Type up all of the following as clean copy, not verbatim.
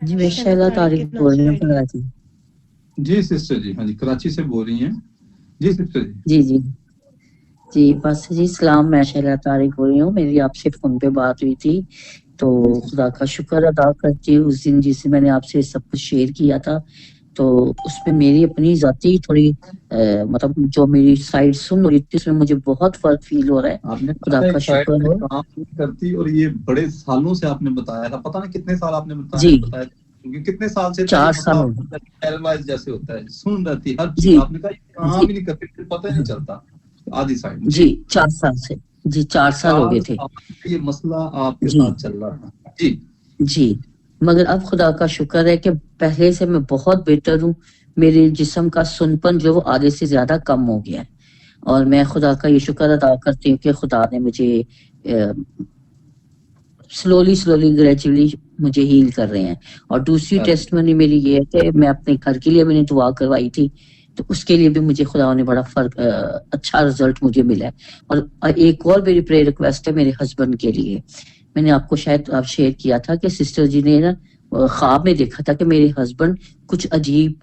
जी, मैं शैला तारिक बोल रही हूँ कराची। जी सिस्टर जी, हाँ जी, कराची से बोल रही हैं। जी सिस्टर जी। जी, जी। जी, बस जी सलाम, मैं शैला तारिक बोल रही हूँ। मेरी आपसे फ़ोन पे बात हुई थी, तो खुदा का शुक्र अदा करती हूँ उस दिन जिस दिन मैंने आपसे सब कुछ शेयर किया था, तो उसमें मेरी अपनी ज़ाती थोड़ी मतलब जो मेरी साइड सुन रही थी, उसमें मुझे बहुत फ़र्क फ़ील हो रहा है। आपने खुदा कहा का एक साइड शुक्र में हो। काम नहीं करती, और ये बड़े सालों से आपने बताया था, पता नहीं कितने साल आपने बताया जी, बताया क्योंकि कितने साल से था ये 4 मसला, साल हो गए। पैरालाइज जैसे होता है, सुन रहती हर चीज, जी, आपने कहा ये काम जी, ही नहीं करती, फिर पता ही नहीं चलता आधी साइड। जी, जी, 4 साल से। जी, 4 साल हो गए 4 थे। साल से ये मसला आपके जी। साथ चल रहा था। जी, जी, मगर अब खुदा का शुक्र है कि पहले से मैं बहुत बेहतर हूँ। मेरे जिस्म का सुनपन जो है वो आधे से ज़्यादा कम हो गया है, और मैं खुदा का ये शुक्र अदा करती हूँ कि खुदा ने मुझे स्लोली ग्रेजुअली मुझे हील कर रहे हैं। और दूसरी टेस्टमनी मेरी ये है कि मैं अपने घर के लिए मैंने दुआ करवाई थी, तो उसके लिए भी मुझे खुदा ने बड़ा अच्छा रिजल्ट मुझे मिला है। और एक और मेरी प्रेयर रिक्वेस्ट है मेरे हस्बैंड के लिए। मैंने आपको शायद आप शेयर किया था कि सिस्टर जी ने ना ख्वाब में देखा था कि मेरे हस्बैंड कुछ अजीब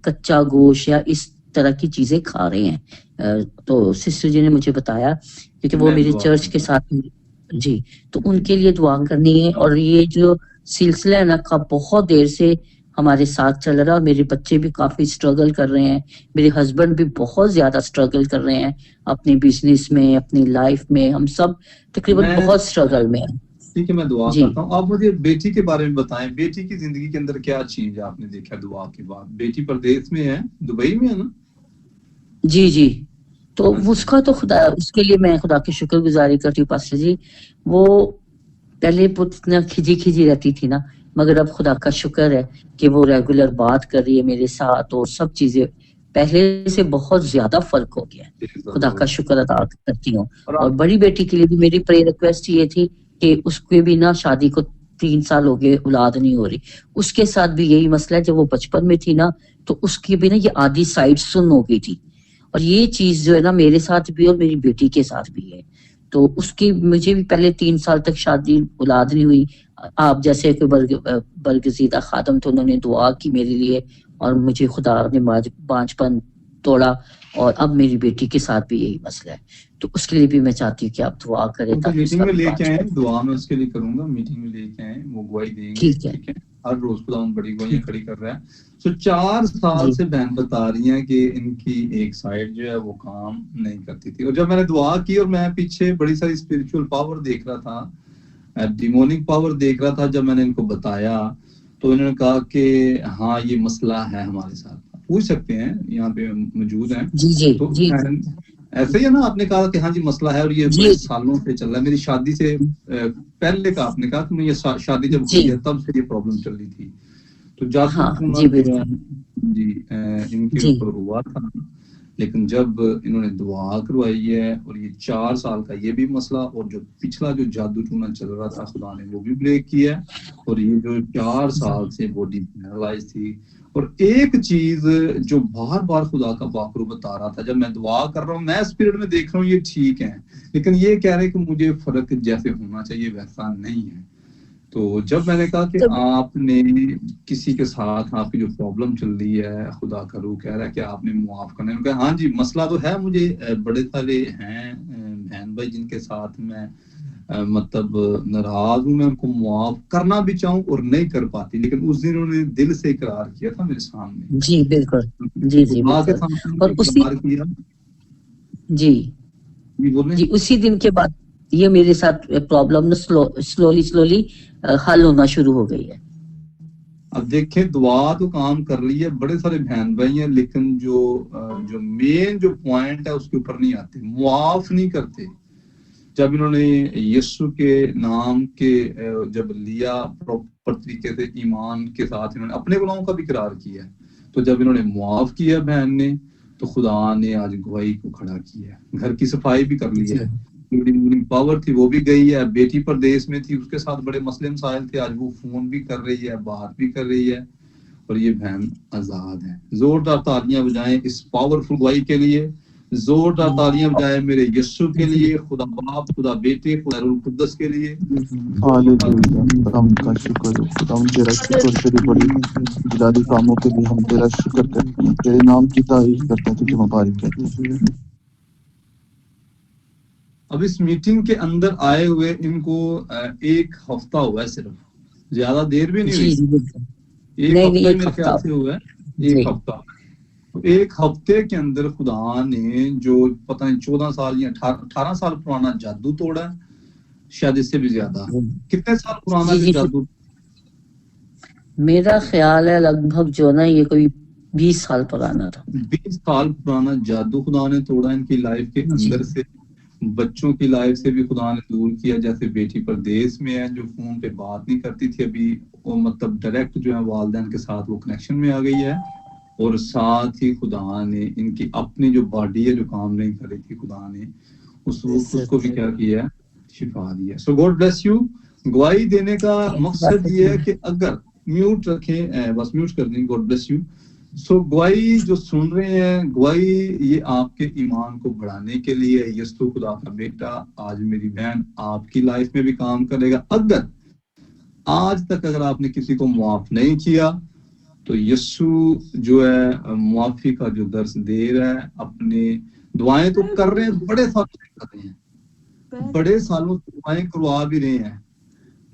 कच्चा गोश्त या इस तरह की चीजें खा रहे हैं। तो सिस्टर जी ने मुझे बताया, क्योंकि वो मैं मेरे दुआ चर्च के करता साथ जी, तो हूँ। उनके लिए दुआ करनी है। और ये जो सिलसिला है ना का बहुत देर से हमारे साथ चल रहा है, और मेरे बच्चे भी काफी स्ट्रगल कर रहे हैं। मेरे हस्बैंड भी बहुत ज्यादा स्ट्रगल कर रहे हैं अपनी बिजनेस में, अपनी लाइफ में। हम सब तकरीबन मैं बहुत स्ट्रगल में हैं। ठीक है, मैं दुआ जी, करता हूँ। आप मुझे बेटी के बारे में बताएं, बेटी की जिंदगी के अंदर क्या चेंज आपने देखा दुआ के बाद? बेटी परदेश में है, दुबई में है ना? जी, जी। तो अच्छा। उसका तो खुदा उसके लिए मैं खुदा की शुक्रगुज़ारी करती हूँ पास्टर जी। वो पहले बहुत इतना खिजी-खिजी रहती थी ना, मगर अब खुदा का शुक्र है कि वो रेगुलर बात कर रही है मेरे साथ, और सब चीज़ें पहले से बहुत ज़्यादा फ़र्क हो गया है। खुदा का शुक्र अदा करती हूँ। और और आप बड़ी बेटी के लिए भी मेरी प्रेयर रिक्वेस्ट ये थी कि उसके भी ना शादी को 3 साल हो गए, औलाद नहीं हो रही। उसके साथ भी यही मसला है, जब वो बचपन में थी ना, तो उसकी भी ना ये आधी साइड सुन्न हो गई थी। और ये चीज़ जो है ना मेरे साथ भी और मेरी बेटी के साथ भी है। तो उसकी मुझे भी पहले 3 साल तक शादी औलाद नहीं हुई। आप जैसे कोई बरगज़ीदा ख़ादम थे, उन्होंने दुआ की मेरे लिए, और मुझे खुदा ने बांझपन तोड़ा। और अब मेरी बेटी के साथ भी यही मसला है। तो उसके लिए भी मैं चाहती हूँ कि आप दुआ करें उनको ताकि मीटिंग उसका में भी लेके आए, बांझपन। दुआ में उसके लिए करूंगा, मीटिंग में लेके आए, वो गवाही देंगे। ठीक है, ठीक है, हर रोज खुदा उन बड़ी गवाहियां ठीक। खड़ी कर रहा है। सो 4 साल जी, से बहन बता रही हैं कि इनकी एक साइड जो है वो काम नहीं करती थी, और जब मैंने दुआ की और मैं पीछे बड़ी सारी स्पिरिचुअल पावर देख रहा था, डिमोनिक पावर देख रहा था, जब मैंने इनको बताया तो इन्होंने कहा कि हाँ ये मसला है हमारे साथ। पूछ सकते हैं, यहाँ पे मौजूद हैं। जी, जी, तो जी, ऐसे ही है ना, आपने कहा कि हाँ जी मसला है और ये जी, बड़े सालों से चल रहा है। मेरी शादी से पहले का आपने कहा कि मैं ये शादी जब जी। हुई है तब से ये प्रॉब्लम चल रही थी। तो जादू हाँ, टूना जी, जो है बिल्कुल। जी इनके जी, ऊपर हुआ था, लेकिन जब इन्होंने दुआ करवाई है और ये 4 साल का ये भी मसला, और जो पिछला जो जादू टूना चल रहा था खुदा ने वो भी ब्रेक किया है, और ये जो 4 साल से बॉडी पैरालाइज थी। और एक चीज जो बार बार खुदा का बाखरू बता रहा था, जब मैं दुआ कर रहा हूँ, मैं स्पिरिट में देख रहा हूँ ये ठीक है, लेकिन ये कह रहे कि मुझे फर्क जैसे होना चाहिए वैसा नहीं है। तो जब मैंने कहा कि तब आपने किसी के साथ आपकी जो प्रॉब्लम चल रही है, खुदा का रूह कह रहा है कि आपने मुआफ करना है, उन्होंने कहा हाँ जी मसला तो है, मुझे बड़े सारे हैं बहन भाई जिनके साथ मैं मतलब नाराज हूं, मैं उनको मुआफ करना भी चाहूं और नहीं कर पाती, लेकिन उस दिन उन्होंने दिल से इकरार किया था मेरे सामने, जी, बिल्कुल। जी, जी, खुदा के बिल्कुल। सामने और उन्होंने उसी इकरार किया। जी, जी बोले। जी, उसी दिन के बाद ये मेरे साथ प्रॉब्लम ना स्लोली हल होना शुरू हो गई है। अब देखें, दुआ तो काम कर रही है, बड़े सारे बहन भाई हैं, लेकिन जो मेन जो पॉइंट है उसके ऊपर नहीं आते, मुआफ नहीं करते। जब इन्होंने यीशु के नाम के जब लिया प्रॉपर तरीके से ईमान के साथ, इन्होंने अपने गुनाहों का भी इकरार किया, तो जब इन्होंने मुआफ किया बहन ने, तो खुदा ने आज गवाही को खड़ा किया, घर की सफाई भी कर ली जी, है, पावर थी वो भी गई है, बेटी परदेश में थी उसके साथ बड़े मसले मसाइल थे, आज वो फोन भी कर रही है, बात भी कर रही है, और ये बहन आजाद है। जोरदार तालियां बजाएं इस पावरफुल गवाही के लिए। जोरदार तालियां बजाए मेरे यीशु के लिए, खुदा बाप, खुदा बेटे, खुदा रूह कुद्दस के लिए। हालेलुया। खुदाम का शुक्र हो, खुदाम तेरा शुक्र, तेरी बड़ी जिलाली कामों के लिए हम तेरा शुक्र करते हैं, तेरे नाम की तारीफ करते हैं, तुझे मुबारक कहते हैं। अब इस मीटिंग के अंदर आए हुए इनको एक हफ्ता हुआ है, सिर्फ ज्यादा देर भी नहीं जी हुई, बिल्कुल। एक नहीं, हफ्ता ही एक मेरे हफ्ता। ख्याल से हुआ है, जी। एक हफ्ता। तो एक हफ्ते के अंदर खुदा ने जो पता नहीं 14 साल या 18 साल पुराना जादू तोड़ा है, शायद इससे भी ज्यादा। कितने साल पुराना जी जो जी, जादू? मेरा ख्याल है लगभग जो ना ये कोई 20 साल पुराना था। 20 साल पुराना जादू खुदा ने तोड़ा इनकी लाइफ के जी। अंदर से। बच्चों की लाइफ से भी खुदा ने दूर किया। जैसे बेटी परदेश में है, जो फोन पे बात नहीं करती थी, अभी वो मतलब डायरेक्ट जो है वालिदैन के साथ वो कनेक्शन में आ गई है। और साथ ही खुदा ने इनकी अपनी जो बॉडी है जो काम नहीं कर रही थी, खुदा ने उसको भी क्या किया है, शिफा दिया। सो गॉड ब्लेस यू। गवाही देने का मकसद ये है कि अगर म्यूट रखें, बस म्यूट कर दें, गॉड ब्लेस यू। सो गवाही जो सुन रहे हैं, गवाही ये आपके ईमान को बढ़ाने के लिए, यीशु खुदा का बेटा, आज मेरी बहन आपकी लाइफ में भी काम करेगा। अगर आज तक अगर आपने किसी को माफ नहीं किया, तो यीशु जो है मुआफी का जो दर्स दे रहा है। अपने दुआएं तो कर रहे हैं, बड़े सालों से कर रहे हैं, बड़े सालों से दुआएं करवा भी रहे हैं,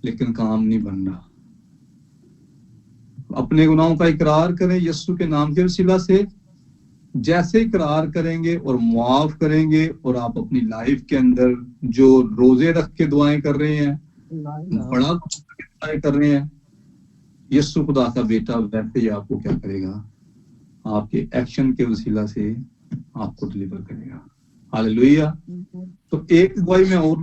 लेकिन काम नहीं बन रहा। अपने गुनाहों का इकरार करें यीशु के नाम के वसीला से। जैसे इकरार करेंगे और मुआफ करेंगे, और आप अपनी लाइफ के अंदर जो रोजे रख के दुआएं कर रहे हैं, बड़ा कुछ दुआएं कर रहे हैं, यीशु खुदा का बेटा वैसे ही आपको क्या करेगा, आपके एक्शन के वसीला से आपको डिलीवर करेगा। हालेलुया। तो एक गवाही में और